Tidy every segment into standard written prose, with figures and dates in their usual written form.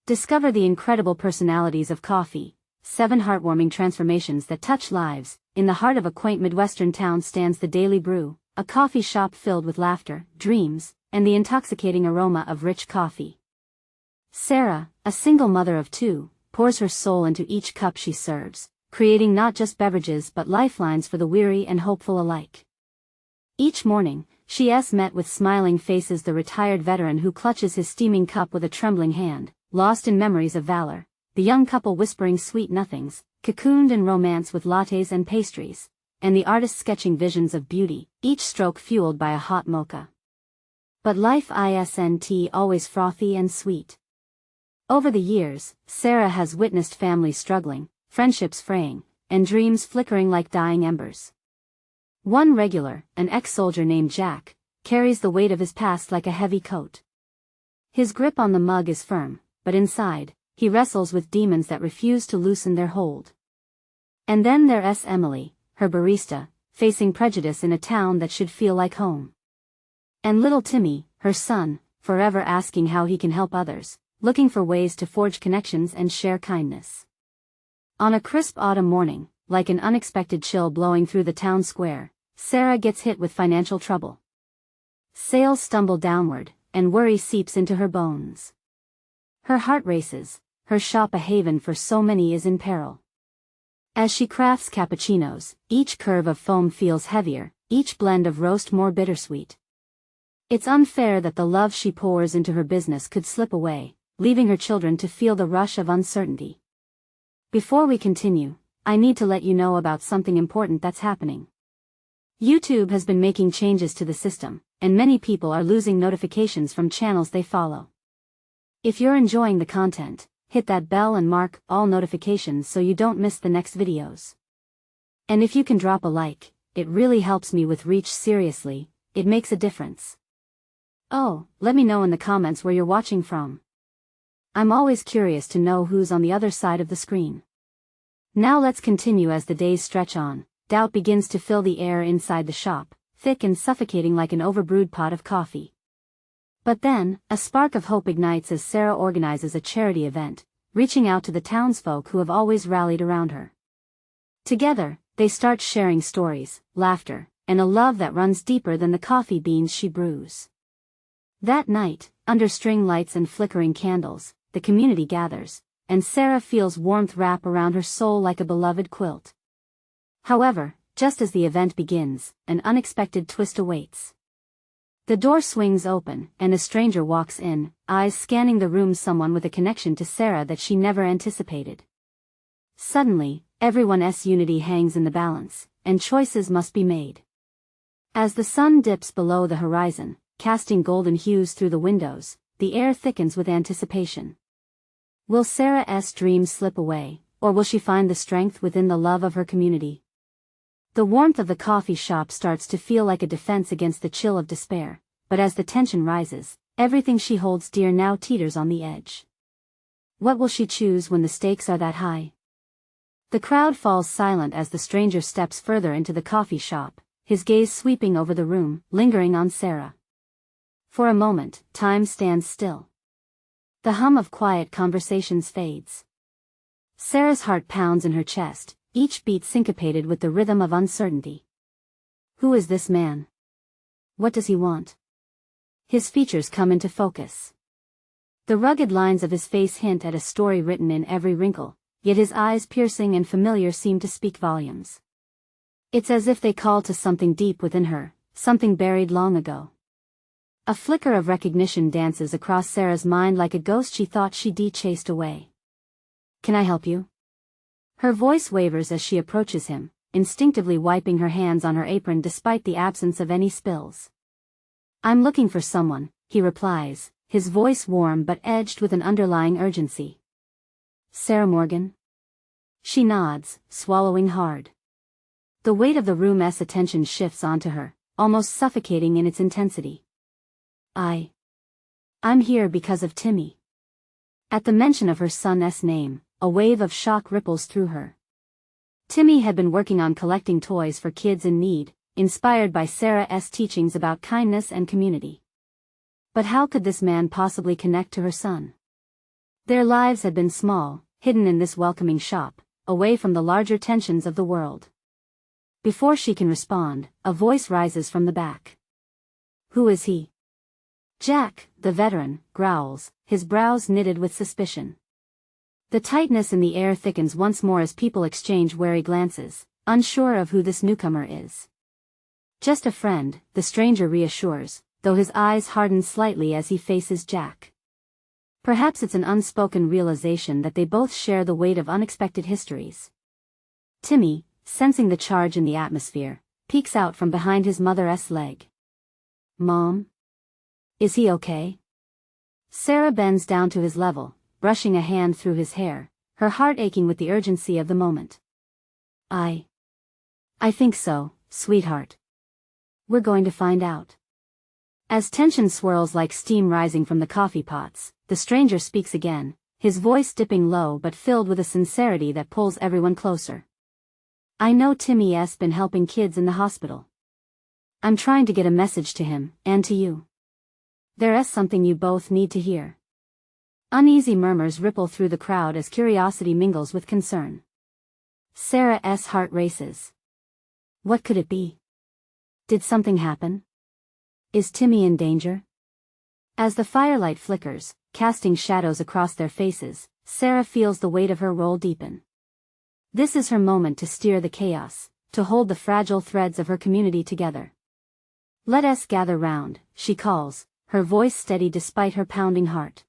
Discover the incredible personalities of coffee, 7 heartwarming transformations that touch lives. In the heart of a quaint Midwestern town stands the Daily Brew, a coffee shop filled with laughter, dreams, and the intoxicating aroma of rich coffee. Sarah, a single mother of 2, pours her soul into each cup she serves, creating not just beverages but lifelines for the weary and hopeful alike. Each morning, she's met with smiling faces, the retired veteran who clutches his steaming cup with a trembling hand, lost in memories of valor, the young couple whispering sweet nothings, cocooned in romance with lattes and pastries, and the artist sketching visions of beauty, each stroke fueled by a hot mocha. But life isn't always frothy and sweet. Over the years, Sarah has witnessed families struggling, friendships fraying, and dreams flickering like dying embers. One regular, an ex-soldier named Jack, carries the weight of his past like a heavy coat. His grip on the mug is firm, but inside, he wrestles with demons that refuse to loosen their hold. And then there's Emily, her barista, facing prejudice in a town that should feel like home. And little Timmy, her son, forever asking how he can help others, looking for ways to forge connections and share kindness. On a crisp autumn morning, like an unexpected chill blowing through the town square, Sarah gets hit with financial trouble. Sales stumble downward, and worry seeps into her bones. Her heart races, her shop, a haven for so many, is in peril. As she crafts cappuccinos, each curve of foam feels heavier, each blend of roast more bittersweet. It's unfair that the love she pours into her business could slip away, leaving her children to feel the rush of uncertainty. Before we continue, I need to let you know about something important that's happening. YouTube has been making changes to the system, and many people are losing notifications from channels they follow. If you're enjoying the content, hit that bell and mark all notifications so you don't miss the next videos. And if you can drop a like, it really helps me with reach. Seriously, it makes a difference. Oh, let me know in the comments where you're watching from. I'm always curious to know who's on the other side of the screen. Now let's continue. As the days stretch on, doubt begins to fill the air inside the shop, thick and suffocating like an overbrewed pot of coffee. But then, a spark of hope ignites as Sarah organizes a charity event, reaching out to the townsfolk who have always rallied around her. Together, they start sharing stories, laughter, and a love that runs deeper than the coffee beans she brews. That night, under string lights and flickering candles, the community gathers, and Sarah feels warmth wrap around her soul like a beloved quilt. However, just as the event begins, an unexpected twist awaits. The door swings open, and a stranger walks in, eyes scanning the room, someone with a connection to Sarah that she never anticipated. Suddenly, everyone's unity hangs in the balance, and choices must be made. As the sun dips below the horizon, casting golden hues through the windows, the air thickens with anticipation. Will Sarah's dreams slip away, or will she find the strength within the love of her community? The warmth of the coffee shop starts to feel like a defense against the chill of despair, but as the tension rises, everything she holds dear now teeters on the edge. What will she choose when the stakes are that high? The crowd falls silent as the stranger steps further into the coffee shop, his gaze sweeping over the room, lingering on Sarah. For a moment, time stands still. The hum of quiet conversations fades. Sarah's heart pounds in her chest, each beat syncopated with the rhythm of uncertainty. Who is this man? What does he want? His features come into focus. The rugged lines of his face hint at a story written in every wrinkle, yet his eyes, piercing and familiar, seem to speak volumes. It's as if they call to something deep within her, something buried long ago. A flicker of recognition dances across Sarah's mind like a ghost she thought she'd chased away. Can I help you? Her voice wavers as she approaches him, instinctively wiping her hands on her apron despite the absence of any spills. I'm looking for someone, he replies, his voice warm but edged with an underlying urgency. Sarah Morgan? She nods, swallowing hard. The weight of the room's attention shifts onto her, almost suffocating in its intensity. I'm here because of Timmy. At the mention of her son's name, a wave of shock ripples through her. Timmy had been working on collecting toys for kids in need, inspired by Sarah's teachings about kindness and community. But how could this man possibly connect to her son? Their lives had been small, hidden in this welcoming shop, away from the larger tensions of the world. Before she can respond, a voice rises from the back. Who is he? Jack, the veteran, growls, his brows knitted with suspicion. The tightness in the air thickens once more as people exchange wary glances, unsure of who this newcomer is. Just a friend, the stranger reassures, though his eyes harden slightly as he faces Jack. Perhaps it's an unspoken realization that they both share the weight of unexpected histories. Timmy, sensing the charge in the atmosphere, peeks out from behind his mother's leg. Mom? Is he okay? Sarah bends down to his level, brushing a hand through his hair, her heart aching with the urgency of the moment. I think so, sweetheart. We're going to find out. As tension swirls like steam rising from the coffee pots, the stranger speaks again, his voice dipping low but filled with a sincerity that pulls everyone closer. I know Timmy's been helping kids in the hospital. I'm trying to get a message to him, and to you. There's something you both need to hear. Uneasy murmurs ripple through the crowd as curiosity mingles with concern. Sarah's heart races. What could it be? Did something happen? Is Timmy in danger? As the firelight flickers, casting shadows across their faces, Sarah feels the weight of her role deepen. This is her moment to steer the chaos, to hold the fragile threads of her community together. Let us gather round, she calls, her voice steady despite her pounding heart.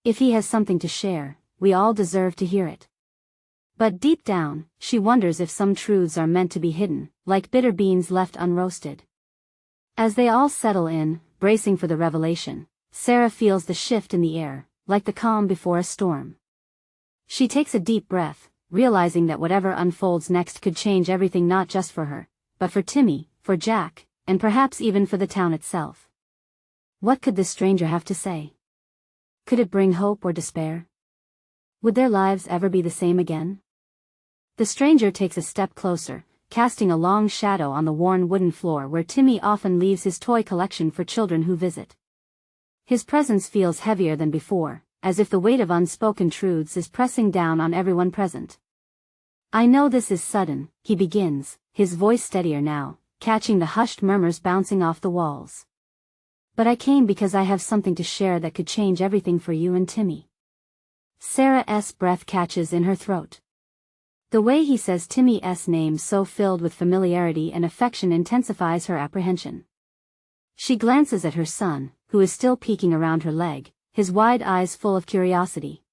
If he has something to share, we all deserve to hear it. But deep down, she wonders if some truths are meant to be hidden, like bitter beans left unroasted. As they all settle in, bracing for the revelation, Sarah feels the shift in the air, like the calm before a storm. She takes a deep breath, realizing that whatever unfolds next could change everything, not just for her, but for Timmy, for Jack, and perhaps even for the town itself. What could this stranger have to say? Could it bring hope or despair? Would their lives ever be the same again? The stranger takes a step closer, casting a long shadow on the worn wooden floor where Timmy often leaves his toy collection for children who visit. His presence feels heavier than before, as if the weight of unspoken truths is pressing down on everyone present. I know this is sudden, he begins, his voice steadier now, catching the hushed murmurs bouncing off the walls. But I came because I have something to share that could change everything for you and Timmy. Sarah's breath catches in her throat. The way he says Timmy's name so filled with familiarity and affection intensifies her apprehension. She glances at her son, who is still peeking around her leg, his wide eyes full of curiosity.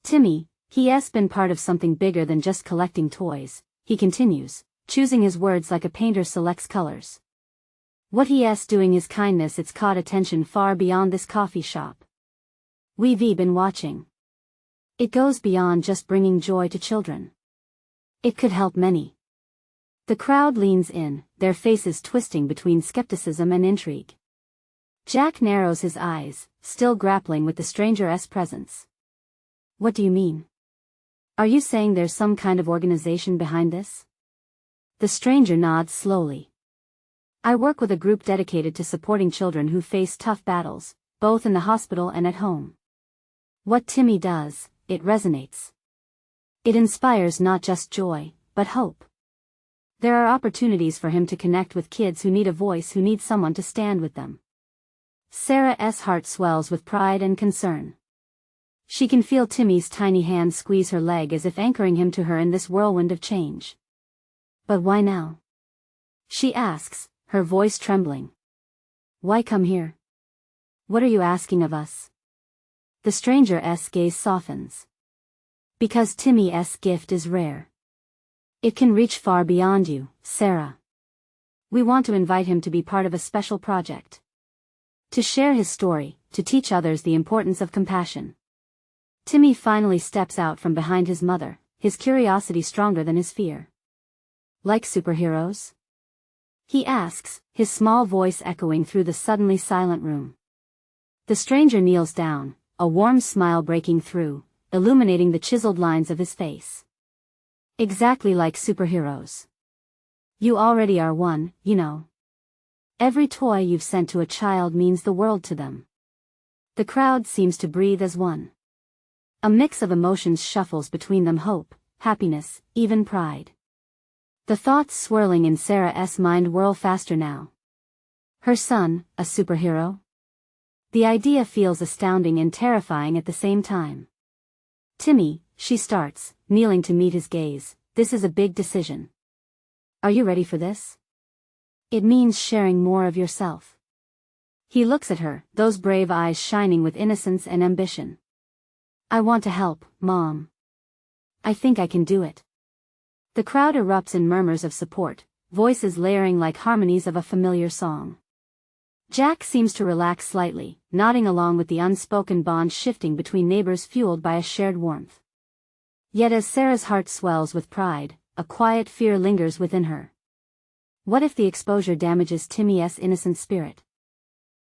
Timmy, he's been part of something bigger than just collecting toys, he continues, choosing his words like a painter selects colors. What he's doing is kindness. It's caught attention far beyond this coffee shop. We've been watching. It goes beyond just bringing joy to children. It could help many. The crowd leans in, their faces twisting between skepticism and intrigue. Jack narrows his eyes, still grappling with the stranger's presence. What do you mean? Are you saying there's some kind of organization behind this? The stranger nods slowly. I work with a group dedicated to supporting children who face tough battles, both in the hospital and at home. What Timmy does, it resonates. It inspires not just joy, but hope. There are opportunities for him to connect with kids who need a voice, who need someone to stand with them. Sarah's heart swells with pride and concern. She can feel Timmy's tiny hand squeeze her leg as if anchoring him to her in this whirlwind of change. But why now? She asks, her voice trembling. Why come here? What are you asking of us? The stranger's gaze softens. Because Timmy's gift is rare. It can reach far beyond you, Sarah. We want to invite him to be part of a special project. To share his story, to teach others the importance of compassion. Timmy finally steps out from behind his mother, his curiosity stronger than his fear. Like superheroes? He asks, his small voice echoing through the suddenly silent room. The stranger kneels down, a warm smile breaking through, illuminating the chiseled lines of his face. Exactly like superheroes. You already are one, you know. Every toy you've sent to a child means the world to them. The crowd seems to breathe as one. A mix of emotions shuffles between them: hope, happiness, even pride. The thoughts swirling in Sarah's mind whirl faster now. Her son, a superhero? The idea feels astounding and terrifying at the same time. Timmy, she starts, kneeling to meet his gaze, this is a big decision. Are you ready for this? It means sharing more of yourself. He looks at her, those brave eyes shining with innocence and ambition. I want to help, Mom. I think I can do it. The crowd erupts in murmurs of support, voices layering like harmonies of a familiar song. Jack seems to relax slightly, nodding along with the unspoken bond shifting between neighbors fueled by a shared warmth. Yet as Sarah's heart swells with pride, a quiet fear lingers within her. What if the exposure damages Timmy's innocent spirit?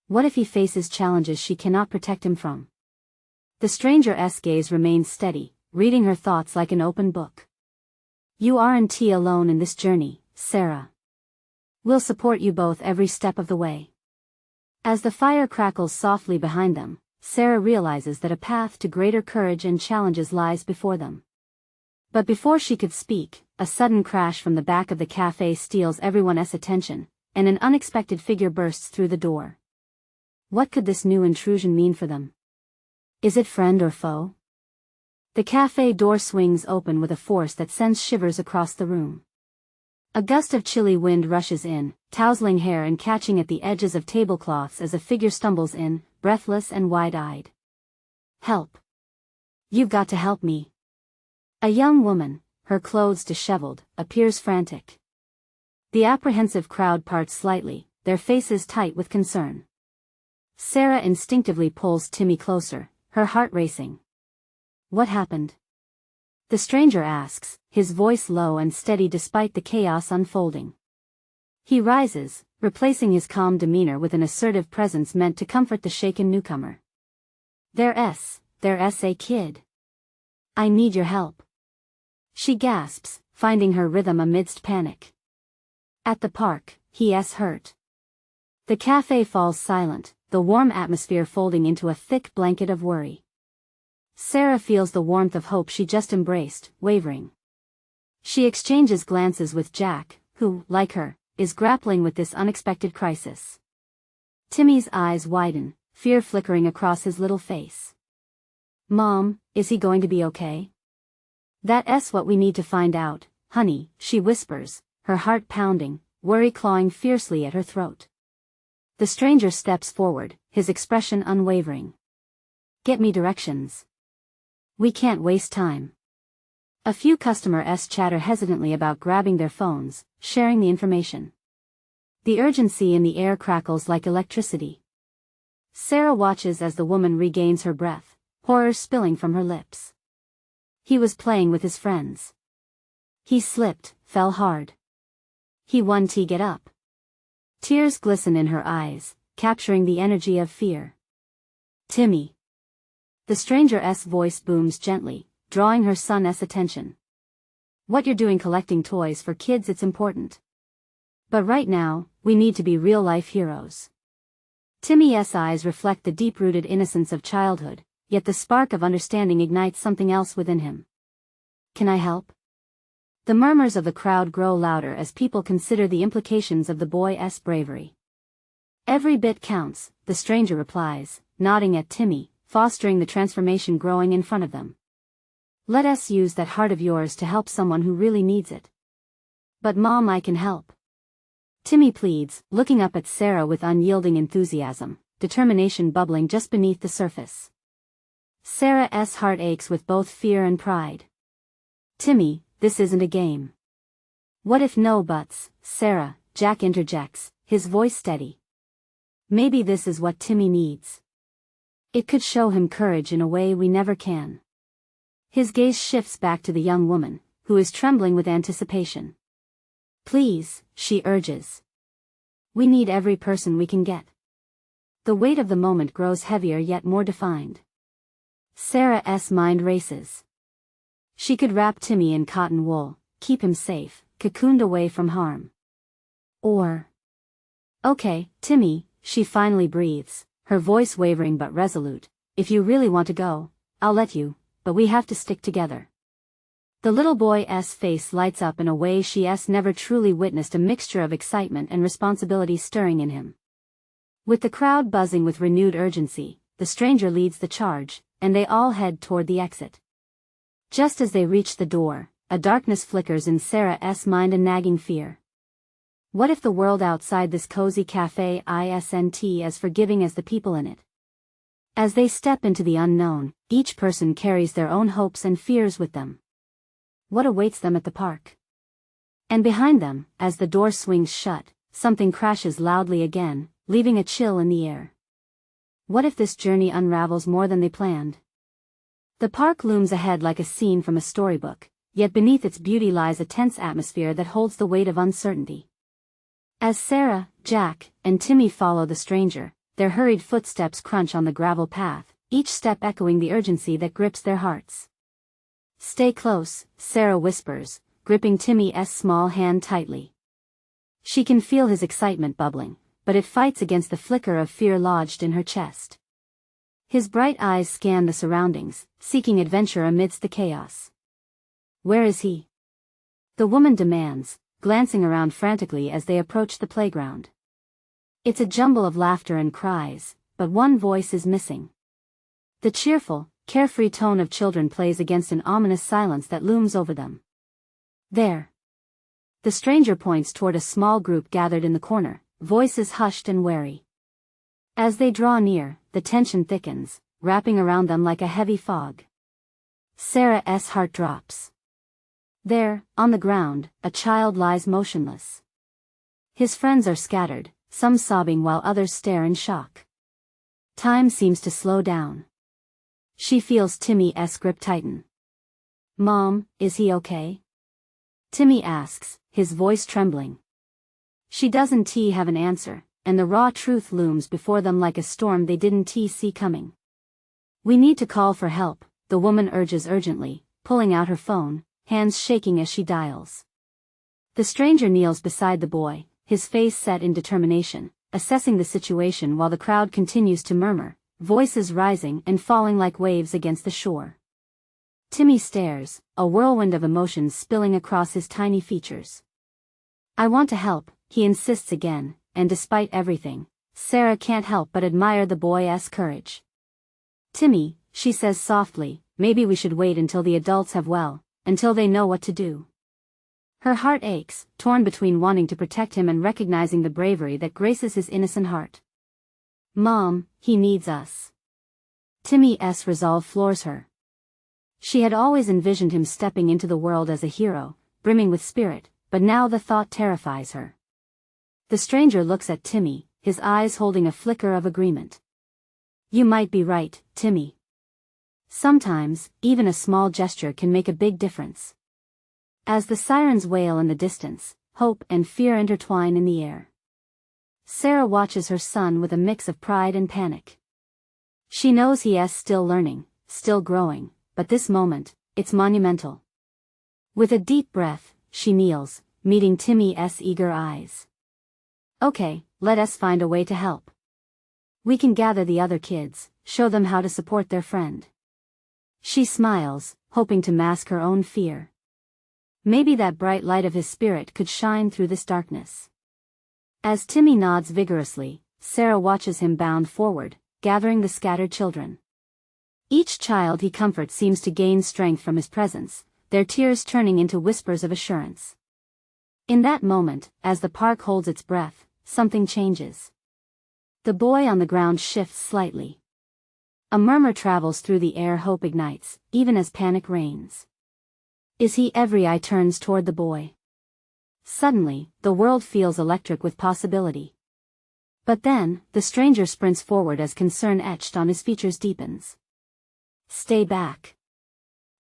What if he faces challenges she cannot protect him from? The stranger's gaze remains steady, reading her thoughts like an open book. You aren't alone in this journey, Sarah. We'll support you both every step of the way. As the fire crackles softly behind them, Sarah realizes that a path to greater courage and challenges lies before them. But before she could speak, a sudden crash from the back of the cafe steals everyone's attention, and an unexpected figure bursts through the door. What could this new intrusion mean for them? Is it friend or foe? The cafe door swings open with a force that sends shivers across the room. A gust of chilly wind rushes in, tousling hair and catching at the edges of tablecloths as a figure stumbles in, breathless and wide-eyed. Help! You've got to help me. A young woman, her clothes disheveled, appears frantic. The apprehensive crowd parts slightly, their faces tight with concern. Sarah instinctively pulls Timmy closer, her heart racing. What happened? The stranger asks, his voice low and steady despite the chaos unfolding. He rises, replacing his calm demeanor with an assertive presence meant to comfort the shaken newcomer. There's a kid. I need your help. She gasps, finding her rhythm amidst panic. At the park, he's hurt. The cafe falls silent, the warm atmosphere folding into a thick blanket of worry. Sarah feels the warmth of hope she just embraced, wavering. She exchanges glances with Jack, who, like her, is grappling with this unexpected crisis. Timmy's eyes widen, fear flickering across his little face. Mom, is he going to be okay? That's what we need to find out, honey, she whispers, her heart pounding, worry clawing fiercely at her throat. The stranger steps forward, his expression unwavering. Get me directions. We can't waste time. A few customers chatter hesitantly about grabbing their phones, sharing the information. The urgency in the air crackles like electricity. Sarah watches as the woman regains her breath, horror spilling from her lips. He was playing with his friends. He slipped, fell hard. He won to get up. Tears glisten in her eyes, capturing the energy of fear. Timmy. The stranger's voice booms gently, drawing her son's attention. What you're doing collecting toys for kids, it's important. But right now, we need to be real-life heroes. Timmy's eyes reflect the deep-rooted innocence of childhood, yet the spark of understanding ignites something else within him. Can I help? The murmurs of the crowd grow louder as people consider the implications of the boy's bravery. Every bit counts, the stranger replies, nodding at Timmy, fostering the transformation growing in front of them. Let us use that heart of yours to help someone who really needs it. But Mom, I can help. Timmy pleads, looking up at Sarah with unyielding enthusiasm, determination bubbling just beneath the surface. Sarah's heart aches with both fear and pride. Timmy, this isn't a game. What if no buts, Sarah, Jack interjects, his voice steady. Maybe this is what Timmy needs. It could show him courage in a way we never can. His gaze shifts back to the young woman, who is trembling with anticipation. Please, she urges. We need every person we can get. The weight of the moment grows heavier yet more defined. Sarah's mind races. She could wrap Timmy in cotton wool, keep him safe, cocooned away from harm. Or... Okay, Timmy, she finally breathes, her voice wavering but resolute. If you really want to go, I'll let you, but we have to stick together. The little boy's face lights up in a way she's never truly witnessed, a mixture of excitement and responsibility stirring in him. With the crowd buzzing with renewed urgency, the stranger leads the charge, and they all head toward the exit. Just as they reach the door, a darkness flickers in Sarah's mind, a nagging fear. What if the world outside this cozy cafe isn't as forgiving as the people in it? As they step into the unknown, each person carries their own hopes and fears with them. What awaits them at the park? And behind them, as the door swings shut, something crashes loudly again, leaving a chill in the air. What if this journey unravels more than they planned? The park looms ahead like a scene from a storybook, yet beneath its beauty lies a tense atmosphere that holds the weight of uncertainty. As Sarah, Jack, and Timmy follow the stranger, their hurried footsteps crunch on the gravel path, each step echoing the urgency that grips their hearts. "Stay close," Sarah whispers, gripping Timmy's small hand tightly. She can feel his excitement bubbling, but it fights against the flicker of fear lodged in her chest. His bright eyes scan the surroundings, seeking adventure amidst the chaos. "Where is he?" the woman demands, glancing around frantically as they approach the playground. It's a jumble of laughter and cries, but one voice is missing. The cheerful, carefree tone of children plays against an ominous silence that looms over them. "There." The stranger points toward a small group gathered in the corner, voices hushed and wary. As they draw near, the tension thickens, wrapping around them like a heavy fog. Sarah's heart drops. There, on the ground, a child lies motionless. His friends are scattered, some sobbing while others stare in shock. Time seems to slow down. She feels Timmy's grip tighten. "Mom, is he okay?" Timmy asks, his voice trembling. She doesn't have an answer, and the raw truth looms before them like a storm they didn't see coming. "We need to call for help," the woman urges urgently, pulling out her phone, hands shaking as she dials. The stranger kneels beside the boy, his face set in determination, assessing the situation while the crowd continues to murmur, voices rising and falling like waves against the shore. Timmy stares, a whirlwind of emotions spilling across his tiny features. "I want to help," he insists again, and despite everything, Sarah can't help but admire the boy's courage. "Timmy," she says softly, "maybe we should wait until the adults have until they know what to do." Her heart aches, torn between wanting to protect him and recognizing the bravery that graces his innocent heart. "Mom, he needs us." Timmy's resolve floors her. She had always envisioned him stepping into the world as a hero, brimming with spirit, but now the thought terrifies her. The stranger looks at Timmy, his eyes holding a flicker of agreement. "You might be right, Timmy. Sometimes, even a small gesture can make a big difference." As the sirens wail in the distance, hope and fear intertwine in the air. Sarah watches her son with a mix of pride and panic. She knows he is still learning, still growing, but this moment, it's monumental. With a deep breath, she kneels, meeting Timmy's eager eyes. "Okay, let us find a way to help. We can gather the other kids, show them how to support their friend." She smiles, hoping to mask her own fear. Maybe that bright light of his spirit could shine through this darkness. As Timmy nods vigorously, Sarah watches him bound forward, gathering the scattered children. Each child he comforts seems to gain strength from his presence, their tears turning into whispers of assurance. In that moment, as the park holds its breath, something changes. The boy on the ground shifts slightly. A murmur travels through the air, hope ignites, even as panic reigns. "Is he?" Every eye turns toward the boy. Suddenly, the world feels electric with possibility. But then, the stranger sprints forward as concern etched on his features deepens. "Stay back.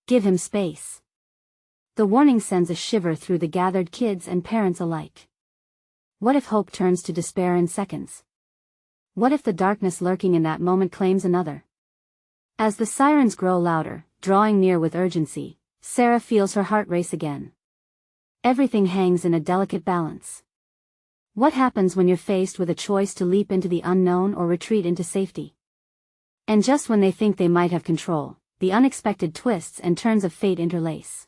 Give him space." The warning sends a shiver through the gathered kids and parents alike. What if hope turns to despair in seconds? What if the darkness lurking in that moment claims another? As the sirens grow louder, drawing near with urgency, Sarah feels her heart race again. Everything hangs in a delicate balance. What happens when you're faced with a choice to leap into the unknown or retreat into safety? And just when they think they might have control, the unexpected twists and turns of fate interlace.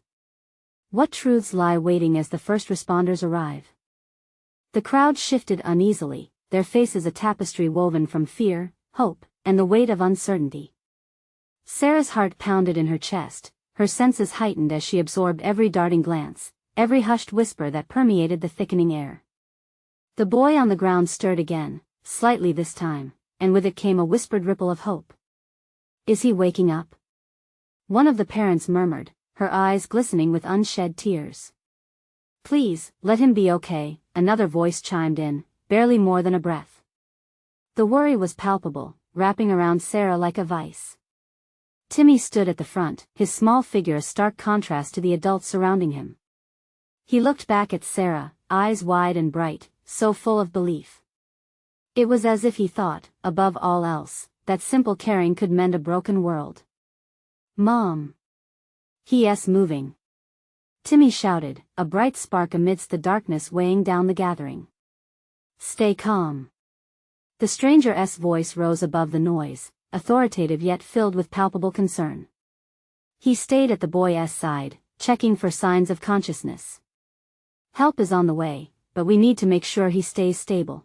What truths lie waiting as the first responders arrive? The crowd shifted uneasily, their faces a tapestry woven from fear, hope, and the weight of uncertainty. Sarah's heart pounded in her chest, her senses heightened as she absorbed every darting glance, every hushed whisper that permeated the thickening air. The boy on the ground stirred again, slightly this time, and with it came a whispered ripple of hope. "Is he waking up?" One of the parents murmured, her eyes glistening with unshed tears. "Please, let him be okay," another voice chimed in, barely more than a breath. The worry was palpable, wrapping around Sarah like a vice. Timmy stood at the front, his small figure a stark contrast to the adults surrounding him. He looked back at Sarah, eyes wide and bright, so full of belief. It was as if he thought, above all else, that simple caring could mend a broken world. "Mom!" "He-s moving!" Timmy shouted, a bright spark amidst the darkness weighing down the gathering. "Stay calm." The stranger's voice rose above the noise, authoritative yet filled with palpable concern. He stayed at the boy's side, checking for signs of consciousness. "Help is on the way, but we need to make sure he stays stable."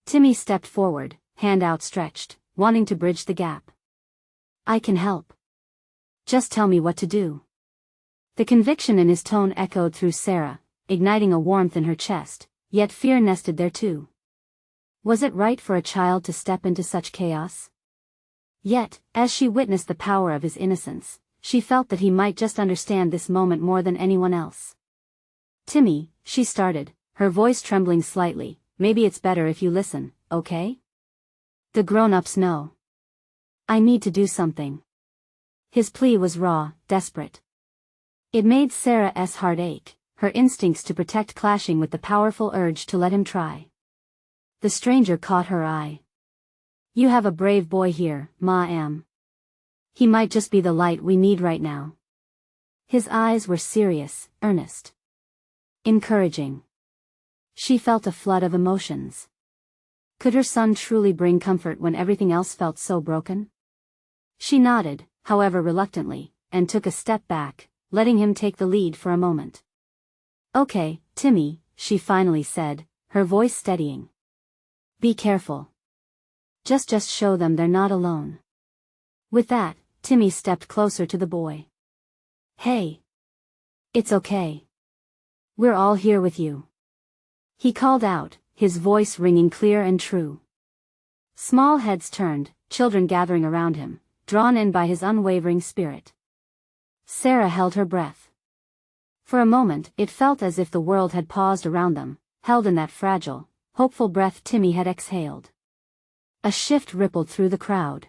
Timmy stepped forward, hand outstretched, wanting to bridge the gap. "I can help. Just tell me what to do." The conviction in his tone echoed through Sarah, igniting a warmth in her chest, yet fear nested there too. Was it right for a child to step into such chaos? Yet, as she witnessed the power of his innocence, she felt that he might just understand this moment more than anyone else. "Timmy," she started, her voice trembling slightly, "maybe it's better if you listen, okay? The grown-ups know. I need to do something." His plea was raw, desperate. It made Sarah's heart ache, her instincts to protect clashing with the powerful urge to let him try. The stranger caught her eye. "You have a brave boy here, ma'am. He might just be the light we need right now." His eyes were serious, earnest, encouraging. She felt a flood of emotions. Could her son truly bring comfort when everything else felt so broken? She nodded, however reluctantly, and took a step back, letting him take the lead for a moment. "Okay, Timmy," she finally said, her voice steadying. "Be careful. Just show them they're not alone." With that, Timmy stepped closer to the boy. "Hey. It's okay. We're all here with you," he called out, his voice ringing clear and true. Small heads turned, children gathering around him, drawn in by his unwavering spirit. Sarah held her breath. For a moment, it felt as if the world had paused around them, held in that fragile, hopeful breath Timmy had exhaled. A shift rippled through the crowd.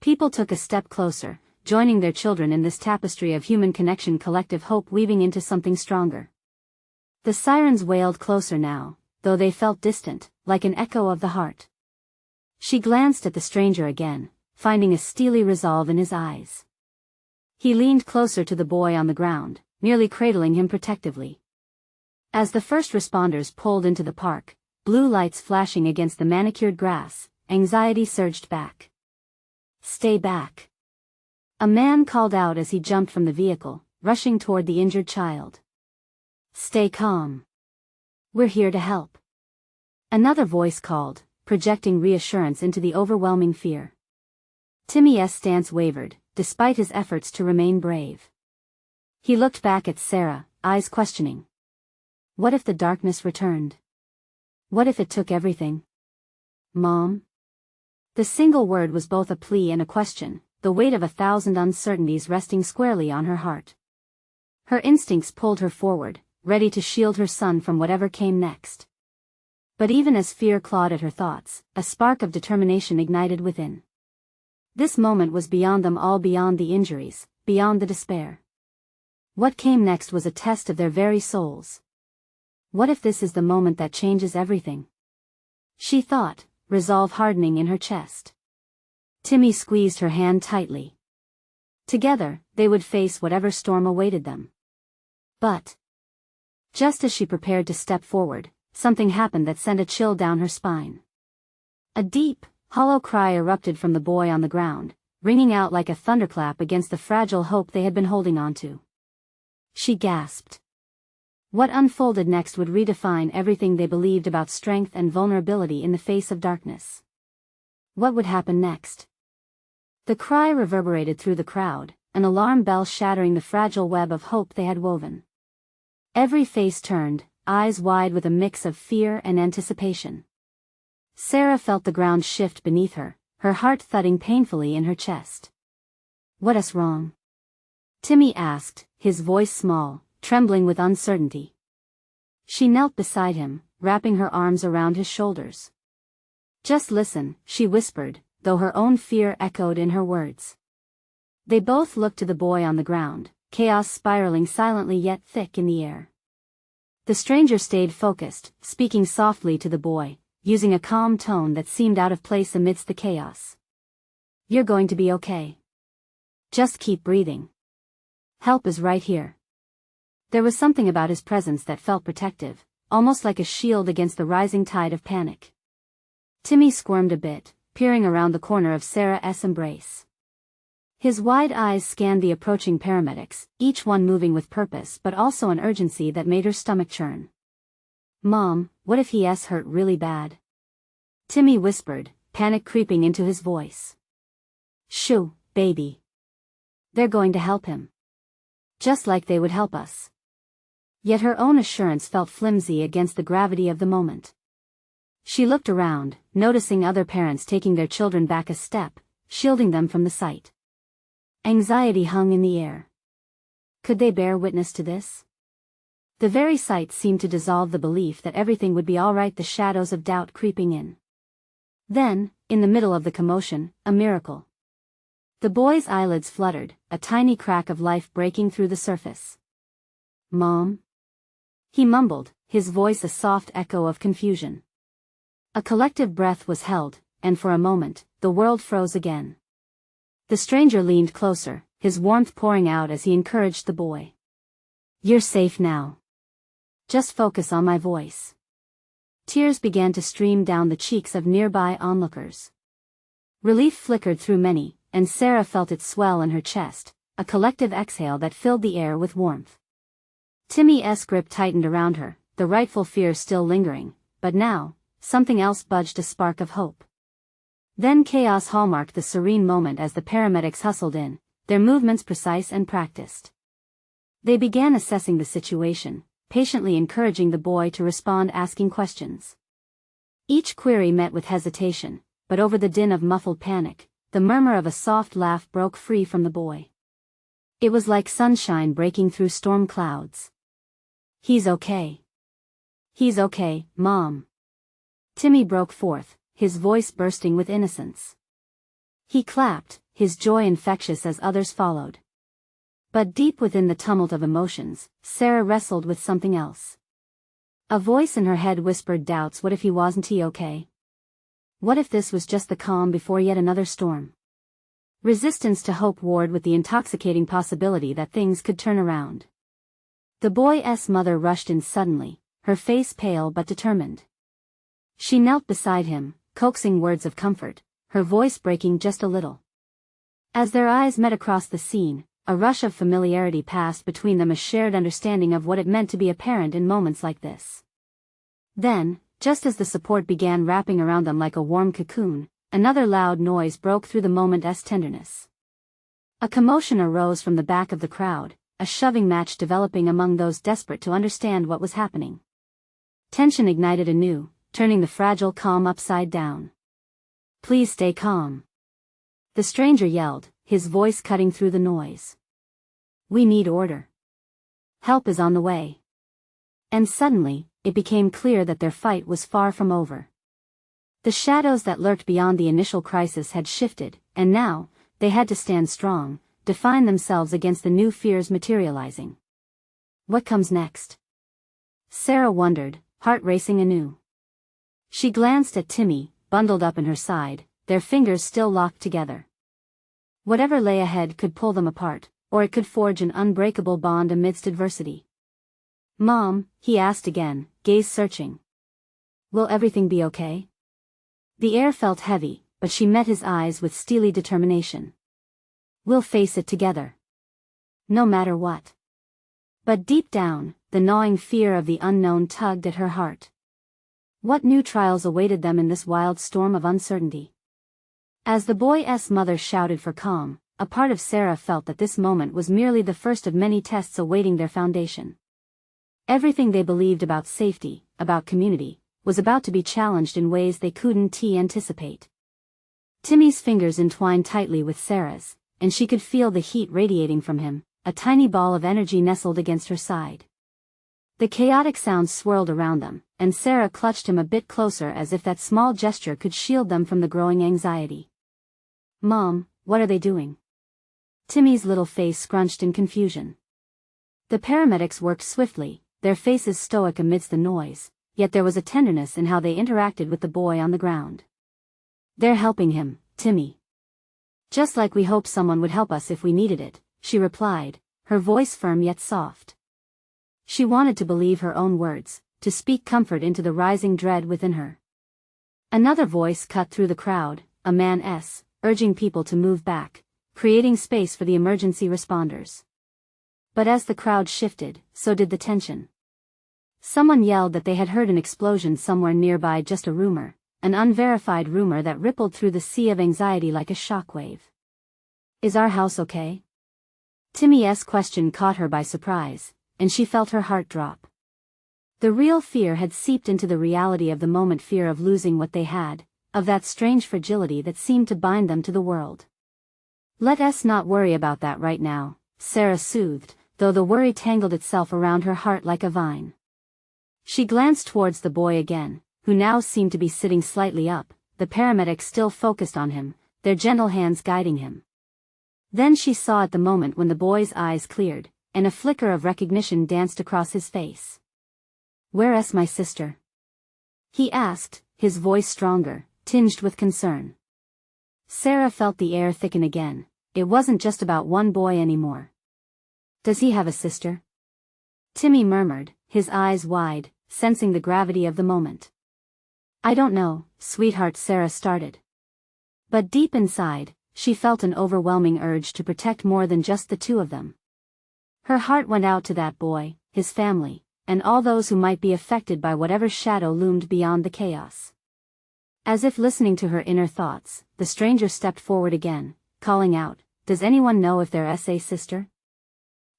People took a step closer, joining their children in this tapestry of human connection, collective hope weaving into something stronger. The sirens wailed closer now, though they felt distant, like an echo of the heart. She glanced at the stranger again, finding a steely resolve in his eyes. He leaned closer to the boy on the ground, nearly cradling him protectively. As the first responders pulled into the park, blue lights flashing against the manicured grass, anxiety surged back. "Stay back," a man called out as he jumped from the vehicle, rushing toward the injured child. "Stay calm. We're here to help," another voice called, projecting reassurance into the overwhelming fear. Timmy's stance wavered, despite his efforts to remain brave. He looked back at Sarah, eyes questioning. What if the darkness returned? What if it took everything? "Mom?" The single word was both a plea and a question, the weight of 1,000 uncertainties resting squarely on her heart. Her instincts pulled her forward, ready to shield her son from whatever came next. But even as fear clawed at her thoughts, a spark of determination ignited within. This moment was beyond them all, beyond the injuries, beyond the despair. What came next was a test of their very souls. What if this is the moment that changes everything? She thought, resolve hardening in her chest. Timmy squeezed her hand tightly. Together, they would face whatever storm awaited them. But just as she prepared to step forward, something happened that sent a chill down her spine. A deep, hollow cry erupted from the boy on the ground, ringing out like a thunderclap against the fragile hope they had been holding on to. She gasped. What unfolded next would redefine everything they believed about strength and vulnerability in the face of darkness. What would happen next? The cry reverberated through the crowd, an alarm bell shattering the fragile web of hope they had woven. Every face turned, eyes wide with a mix of fear and anticipation. Sarah felt the ground shift beneath her, her heart thudding painfully in her chest. "What's wrong?" Timmy asked, his voice small, trembling with uncertainty. She knelt beside him, wrapping her arms around his shoulders. "Just listen," she whispered, though her own fear echoed in her words. They both looked to the boy on the ground, chaos spiraling silently yet thick in the air. The stranger stayed focused, speaking softly to the boy, using a calm tone that seemed out of place amidst the chaos. "You're going to be okay. Just keep breathing. Help is right here." There was something about his presence that felt protective, almost like a shield against the rising tide of panic. Timmy squirmed a bit, peering around the corner of Sarah's embrace. His wide eyes scanned the approaching paramedics, each one moving with purpose but also an urgency that made her stomach churn. "Mom, what if he's hurt really bad?" Timmy whispered, panic creeping into his voice. "Shoo, baby. They're going to help him. Just like they would help us." Yet her own assurance felt flimsy against the gravity of the moment. She looked around, noticing other parents taking their children back a step, shielding them from the sight. Anxiety hung in the air. Could they bear witness to this? The very sight seemed to dissolve the belief that everything would be all right, the shadows of doubt creeping in. Then, in the middle of the commotion, a miracle. The boy's eyelids fluttered, a tiny crack of life breaking through the surface. "Mom?" he mumbled, his voice a soft echo of confusion. A collective breath was held, and for a moment, the world froze again. The stranger leaned closer, his warmth pouring out as he encouraged the boy. "You're safe now. Just focus on my voice." Tears began to stream down the cheeks of nearby onlookers. Relief flickered through many, and Sarah felt it swell in her chest, a collective exhale that filled the air with warmth. Timmy's grip tightened around her, the rightful fear still lingering, but now, something else budged, a spark of hope. Then chaos hallmarked the serene moment as the paramedics hustled in, their movements precise and practiced. They began assessing the situation, patiently encouraging the boy to respond, asking questions. Each query met with hesitation, but over the din of muffled panic, the murmur of a soft laugh broke free from the boy. It was like sunshine breaking through storm clouds. "He's okay. He's okay, Mom." Timmy broke forth, his voice bursting with innocence. He clapped, his joy infectious as others followed. But deep within the tumult of emotions, Sarah wrestled with something else. A voice in her head whispered doubts. What if he wasn't okay? What if this was just the calm before yet another storm? Resistance to hope warred with the intoxicating possibility that things could turn around. The boy's mother rushed in suddenly, her face pale but determined. She knelt beside him, coaxing words of comfort, her voice breaking just a little. As their eyes met across the scene, a rush of familiarity passed between them, a shared understanding of what it meant to be a parent in moments like this. Then, just as the support began wrapping around them like a warm cocoon, another loud noise broke through the moment's tenderness. A commotion arose from the back of the crowd, a shoving match developing among those desperate to understand what was happening. Tension ignited anew, turning the fragile calm upside down. "Please stay calm," the stranger yelled, his voice cutting through the noise. "We need order. Help is on the way." And suddenly, it became clear that their fight was far from over. The shadows that lurked beyond the initial crisis had shifted, and now, they had to stand strong, define themselves against the new fears materializing. What comes next? Sarah wondered, heart racing anew. She glanced at Timmy, bundled up in her side, their fingers still locked together. Whatever lay ahead could pull them apart, or it could forge an unbreakable bond amidst adversity. "Mom," he asked again, gaze searching. "Will everything be okay?" The air felt heavy, but she met his eyes with steely determination. We'll face it together. No matter what. But deep down, the gnawing fear of the unknown tugged at her heart. What new trials awaited them in this wild storm of uncertainty? As the boy's mother shouted for calm, a part of Sarah felt that this moment was merely the first of many tests awaiting their foundation. Everything they believed about safety, about community, was about to be challenged in ways they couldn't anticipate. Timmy's fingers entwined tightly with Sarah's, and she could feel the heat radiating from him, a tiny ball of energy nestled against her side. The chaotic sounds swirled around them, and Sarah clutched him a bit closer as if that small gesture could shield them from the growing anxiety. "Mom, what are they doing?" Timmy's little face scrunched in confusion. The paramedics worked swiftly, their faces stoic amidst the noise, yet there was a tenderness in how they interacted with the boy on the ground. "They're helping him, Timmy. Just like we hoped someone would help us if we needed it," she replied, her voice firm yet soft. She wanted to believe her own words, to speak comfort into the rising dread within her. Another voice cut through the crowd, a man's, urging people to move back, creating space for the emergency responders. But as the crowd shifted, so did the tension. Someone yelled that they had heard an explosion somewhere nearby, just a rumor, an unverified rumor that rippled through the sea of anxiety like a shockwave. "Is our house okay?" Timmy's question caught her by surprise, and she felt her heart drop. The real fear had seeped into the reality of the moment, fear of losing what they had, of that strange fragility that seemed to bind them to the world. "Let us not worry about that right now," Sarah soothed, though the worry tangled itself around her heart like a vine. She glanced towards the boy again, who now seemed to be sitting slightly up, the paramedics still focused on him, their gentle hands guiding him. Then she saw at the moment when the boy's eyes cleared, and a flicker of recognition danced across his face. "Where's my sister?" he asked, his voice stronger, tinged with concern. Sarah felt the air thicken again. It wasn't just about one boy anymore. "Does he have a sister?" Timmy murmured, his eyes wide, sensing the gravity of the moment. "I don't know, sweetheart," Sarah started. But deep inside, she felt an overwhelming urge to protect more than just the two of them. Her heart went out to that boy, his family, and all those who might be affected by whatever shadow loomed beyond the chaos. As if listening to her inner thoughts, the stranger stepped forward again, calling out, "Does anyone know if there's a sister?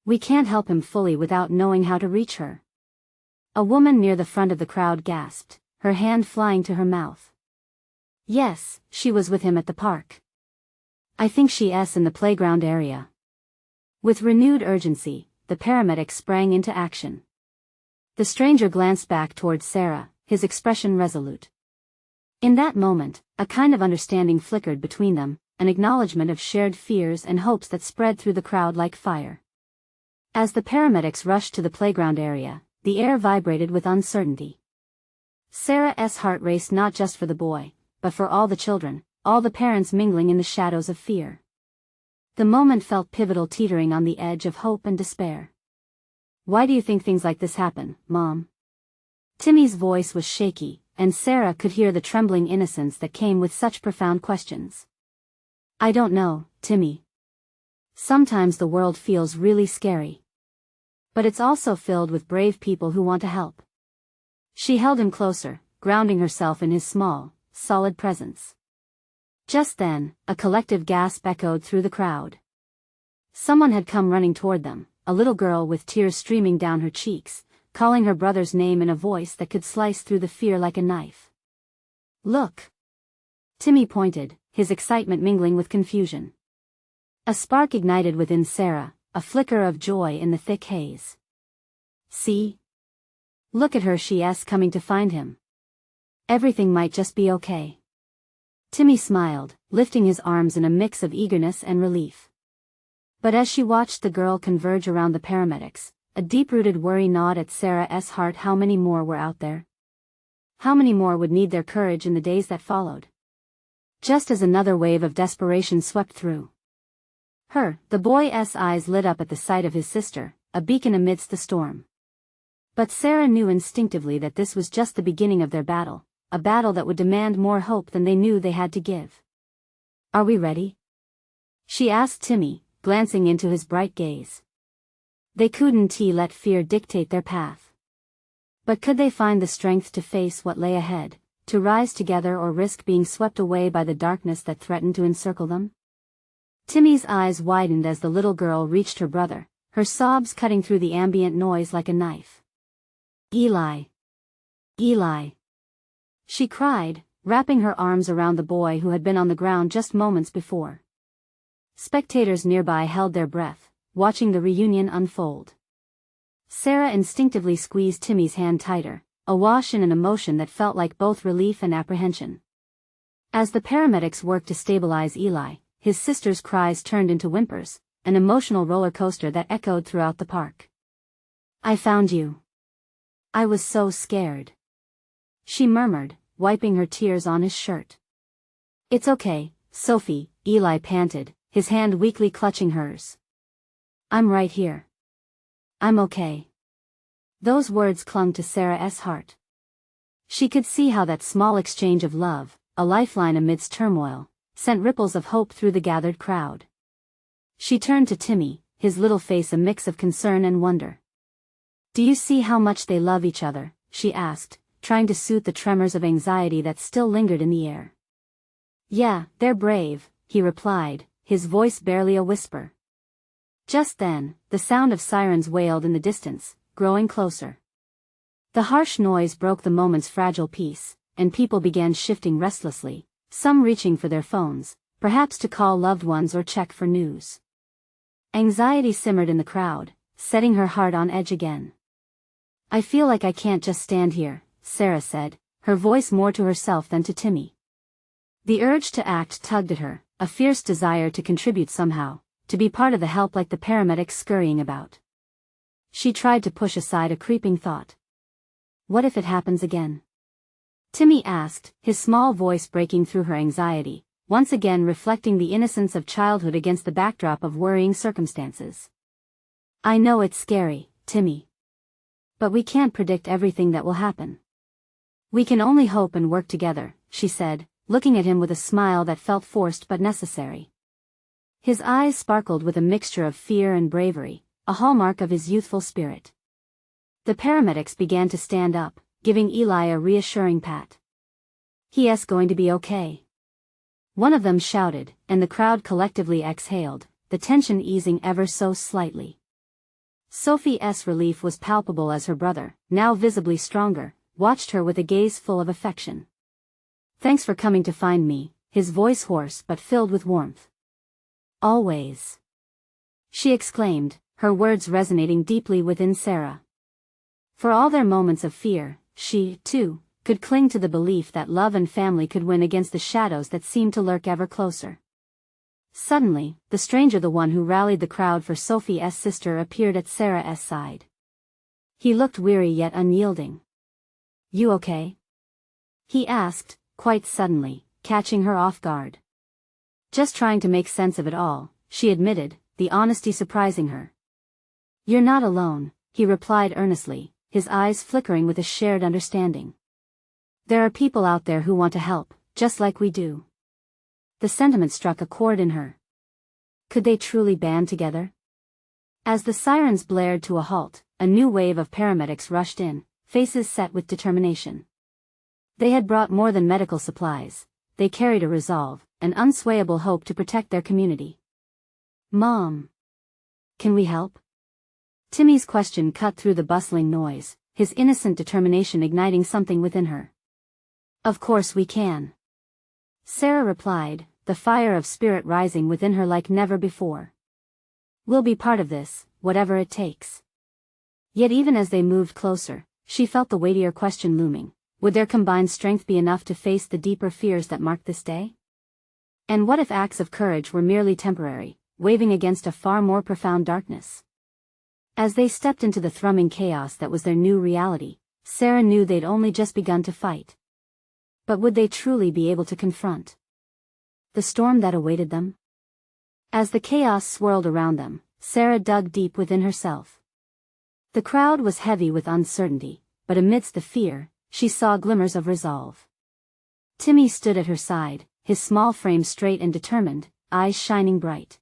We can't help him fully without knowing how to reach her." A woman near the front of the crowd gasped, her hand flying to her mouth. "Yes, she was with him at the park. I think she's in the playground area." With renewed urgency, the paramedics sprang into action. The stranger glanced back towards Sarah, his expression resolute. In that moment, a kind of understanding flickered between them, an acknowledgement of shared fears and hopes that spread through the crowd like fire. As the paramedics rushed to the playground area, the air vibrated with uncertainty. Sarah's heart raced not just for the boy, but for all the children, all the parents mingling in the shadows of fear. The moment felt pivotal, teetering on the edge of hope and despair. "Why do you think things like this happen, Mom?" Timmy's voice was shaky, and Sarah could hear the trembling innocence that came with such profound questions. "I don't know, Timmy. Sometimes the world feels really scary. But it's also filled with brave people who want to help." She held him closer, grounding herself in his small, solid presence. Just then, a collective gasp echoed through the crowd. Someone had come running toward them, a little girl with tears streaming down her cheeks, calling her brother's name in a voice that could slice through the fear like a knife. "Look!" Timmy pointed, his excitement mingling with confusion. A spark ignited within Sarah, a flicker of joy in the thick haze. "See? Look at her, she's coming to find him. Everything might just be okay." Timmy smiled, lifting his arms in a mix of eagerness and relief. But as she watched the girl converge around the paramedics, a deep-rooted worry gnawed at Sarah's heart. How many more were out there? How many more would need their courage in the days that followed? Just as another wave of desperation swept through her, the boy's eyes lit up at the sight of his sister, a beacon amidst the storm. But Sarah knew instinctively that this was just the beginning of their battle, a battle that would demand more hope than they knew they had to give. "Are we ready?" she asked Timmy, glancing into his bright gaze. They couldn't let fear dictate their path. But could they find the strength to face what lay ahead, to rise together or risk being swept away by the darkness that threatened to encircle them? Timmy's eyes widened as the little girl reached her brother, her sobs cutting through the ambient noise like a knife. Eli. Eli. She cried, wrapping her arms around the boy who had been on the ground just moments before. Spectators nearby held their breath, watching the reunion unfold. Sarah instinctively squeezed Timmy's hand tighter, awash in an emotion that felt like both relief and apprehension. As the paramedics worked to stabilize Eli, his sister's cries turned into whimpers, an emotional roller coaster that echoed throughout the park. "I found you. I was so scared," she murmured, wiping her tears on his shirt. "It's okay, Sophie," Eli panted, his hand weakly clutching hers. "I'm right here. I'm okay." Those words clung to Sarah's heart. She could see how that small exchange of love, a lifeline amidst turmoil, sent ripples of hope through the gathered crowd. She turned to Timmy, his little face a mix of concern and wonder. "Do you see how much they love each other?" she asked, trying to soothe the tremors of anxiety that still lingered in the air. "Yeah, they're brave," he replied, his voice barely a whisper. Just then, the sound of sirens wailed in the distance, growing closer. The harsh noise broke the moment's fragile peace, and people began shifting restlessly, some reaching for their phones, perhaps to call loved ones or check for news. Anxiety simmered in the crowd, setting her heart on edge again. "I feel like I can't just stand here," Sarah said, her voice more to herself than to Timmy. The urge to act tugged at her, a fierce desire to contribute somehow, to be part of the help like the paramedics scurrying about. She tried to push aside a creeping thought. What if it happens again? Timmy asked, his small voice breaking through her anxiety, once again reflecting the innocence of childhood against the backdrop of worrying circumstances. "I know it's scary, Timmy. But we can't predict everything that will happen. We can only hope and work together," she said, looking at him with a smile that felt forced but necessary. His eyes sparkled with a mixture of fear and bravery, a hallmark of his youthful spirit. The paramedics began to stand up, giving Eli a reassuring pat. "He's going to be okay." One of them shouted, and the crowd collectively exhaled, the tension easing ever so slightly. Sophie's relief was palpable as her brother, now visibly stronger, watched her with a gaze full of affection. "Thanks for coming to find me," his voice hoarse but filled with warmth. "Always," she exclaimed, her words resonating deeply within Sarah. For all their moments of fear, she, too, could cling to the belief that love and family could win against the shadows that seemed to lurk ever closer. Suddenly, the stranger, the one who rallied the crowd for Sophie's sister, appeared at Sarah's side. He looked weary yet unyielding. "You okay?" he asked, quite suddenly, catching her off guard. "Just trying to make sense of it all," she admitted, the honesty surprising her. "You're not alone," he replied earnestly, his eyes flickering with a shared understanding. "There are people out there who want to help, just like we do." The sentiment struck a chord in her. Could they truly band together? As the sirens blared to a halt, a new wave of paramedics rushed in, faces set with determination. They had brought more than medical supplies. They carried a resolve, an unswayable hope to protect their community. "Mom, can we help?" Timmy's question cut through the bustling noise, his innocent determination igniting something within her. "Of course we can," Sarah replied, the fire of spirit rising within her like never before. "We'll be part of this, whatever it takes." Yet even as they moved closer, she felt the weightier question looming. Would their combined strength be enough to face the deeper fears that marked this day? And what if acts of courage were merely temporary, waving against a far more profound darkness? As they stepped into the thrumming chaos that was their new reality, Sarah knew they'd only just begun to fight. But would they truly be able to confront the storm that awaited them? As the chaos swirled around them, Sarah dug deep within herself. The crowd was heavy with uncertainty, but amidst the fear, she saw glimmers of resolve. Timmy stood at her side, his small frame straight and determined, eyes shining bright.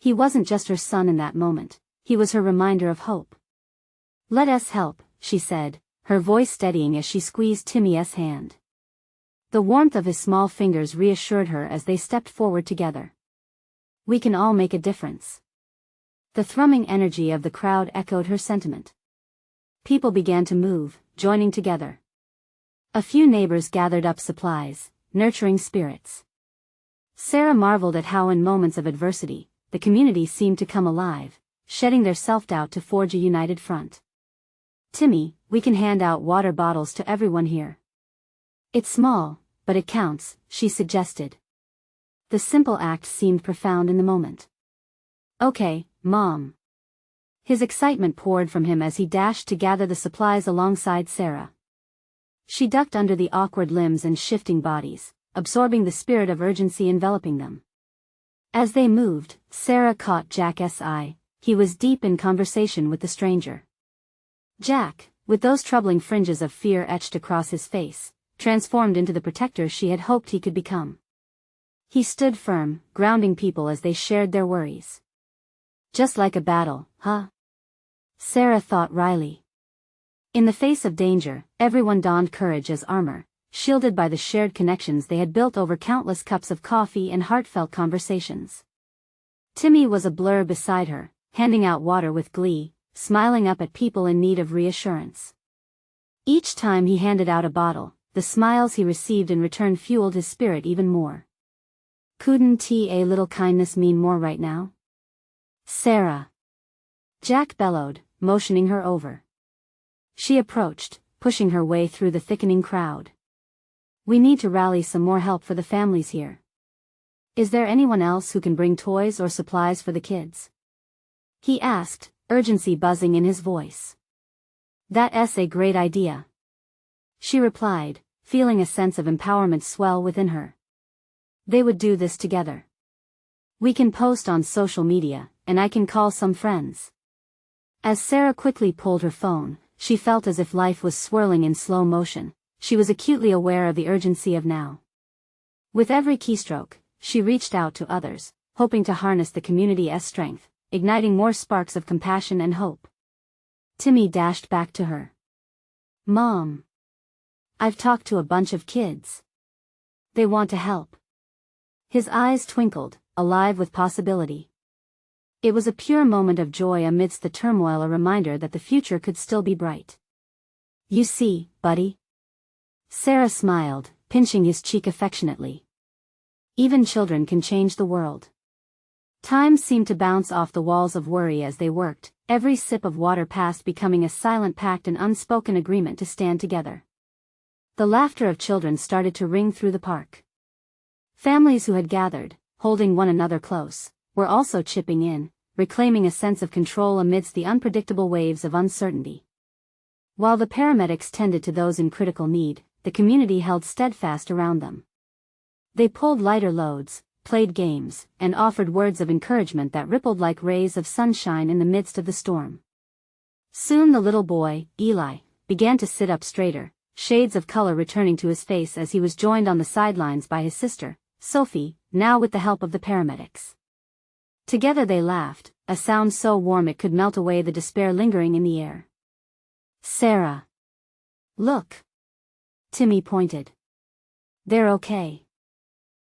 He wasn't just her son in that moment, he was her reminder of hope. "Let us help," she said, her voice steadying as she squeezed Timmy's hand. The warmth of his small fingers reassured her as they stepped forward together. "We can all make a difference." The thrumming energy of the crowd echoed her sentiment. People began to move, joining together. A few neighbors gathered up supplies, nurturing spirits. Sarah marveled at how in moments of adversity, the community seemed to come alive, shedding their self-doubt to forge a united front. "Timmy, we can hand out water bottles to everyone here." "It's small, but it counts," she suggested. The simple act seemed profound in the moment. "Okay, Mom." His excitement poured from him as he dashed to gather the supplies alongside Sarah. She ducked under the awkward limbs and shifting bodies, absorbing the spirit of urgency enveloping them. As they moved, Sarah caught Jack's eye. He was deep in conversation with the stranger. Jack, with those troubling fringes of fear etched across his face, transformed into the protector she had hoped he could become. He stood firm, grounding people as they shared their worries. "Just like a battle, huh?" Sarah thought wryly. In the face of danger, everyone donned courage as armor, shielded by the shared connections they had built over countless cups of coffee and heartfelt conversations. Timmy was a blur beside her, handing out water with glee, smiling up at people in need of reassurance. Each time he handed out a bottle, the smiles he received in return fueled his spirit even more. "Couldn't a little kindness mean more right now?" "Sarah!" Jack bellowed, motioning her over. She approached, pushing her way through the thickening crowd. "We need to rally some more help for the families here. Is there anyone else who can bring toys or supplies for the kids?" he asked, urgency buzzing in his voice. "That's a great idea," she replied, feeling a sense of empowerment swell within her. They would do this together. "We can post on social media, and I can call some friends." As Sarah quickly pulled her phone, she felt as if life was swirling in slow motion. She was acutely aware of the urgency of now. With every keystroke, she reached out to others, hoping to harness the community's strength, igniting more sparks of compassion and hope. Timmy dashed back to her. "Mom, I've talked to a bunch of kids. They want to help." His eyes twinkled, alive with possibility. It was a pure moment of joy amidst the turmoil, a reminder that the future could still be bright. "You see, buddy?" Sarah smiled, pinching his cheek affectionately. "Even children can change the world." Time seemed to bounce off the walls of worry as they worked, every sip of water past becoming a silent pact, an unspoken agreement to stand together. The laughter of children started to ring through the park. Families who had gathered, holding one another close, were also chipping in, reclaiming a sense of control amidst the unpredictable waves of uncertainty. While the paramedics tended to those in critical need, the community held steadfast around them. They pulled lighter loads, played games, and offered words of encouragement that rippled like rays of sunshine in the midst of the storm. Soon the little boy, Eli, began to sit up straighter, shades of color returning to his face as he was joined on the sidelines by his sister, Sophie, now with the help of the paramedics. Together they laughed, a sound so warm it could melt away the despair lingering in the air. "Sarah. Look." Timmy pointed. "They're okay."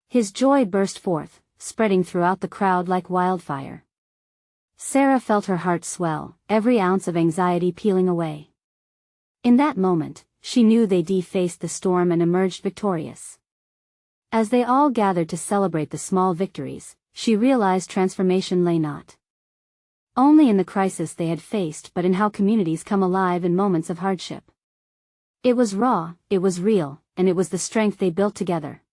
His joy burst forth, spreading throughout the crowd like wildfire. Sarah felt her heart swell, every ounce of anxiety peeling away. In that moment, she knew they'd faced the storm and emerged victorious. As they all gathered to celebrate the small victories, she realized transformation lay not only in the crisis they had faced but in how communities come alive in moments of hardship. It was raw, it was real, and it was the strength they built together.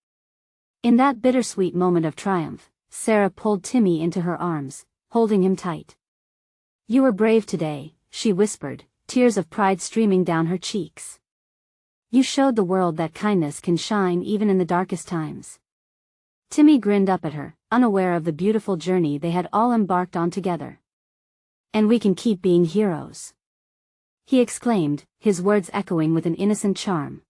In that bittersweet moment of triumph, Sarah pulled Timmy into her arms, holding him tight. "You were brave today," she whispered, tears of pride streaming down her cheeks. "You showed the world that kindness can shine even in the darkest times." Timmy grinned up at her, unaware of the beautiful journey they had all embarked on together. "And we can keep being heroes," he exclaimed, his words echoing with an innocent charm.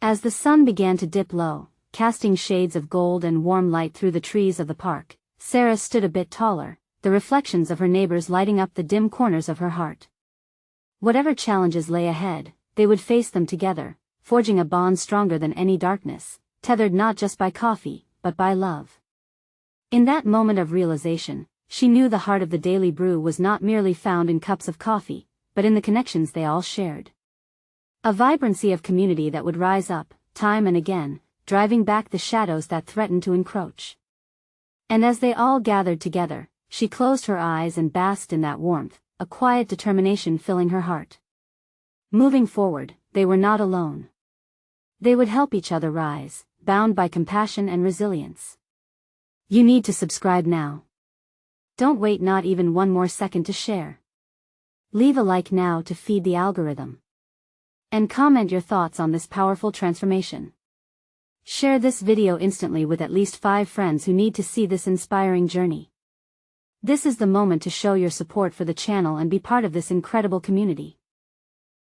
As the sun began to dip low, casting shades of gold and warm light through the trees of the park, Sarah stood a bit taller, the reflections of her neighbors lighting up the dim corners of her heart. Whatever challenges lay ahead, they would face them together, forging a bond stronger than any darkness, tethered not just by coffee, but by love. In that moment of realization, she knew the heart of the Daily Brew was not merely found in cups of coffee, but in the connections they all shared. A vibrancy of community that would rise up, time and again, driving back the shadows that threatened to encroach. And as they all gathered together, she closed her eyes and basked in that warmth, a quiet determination filling her heart. Moving forward, they were not alone. They would help each other rise, bound by compassion and resilience. You need to subscribe now. Don't wait not even one more second to share. Leave a like now to feed the algorithm. And comment your thoughts on this powerful transformation. Share this video instantly with at least 5 friends who need to see this inspiring journey. This is the moment to show your support for the channel and be part of this incredible community.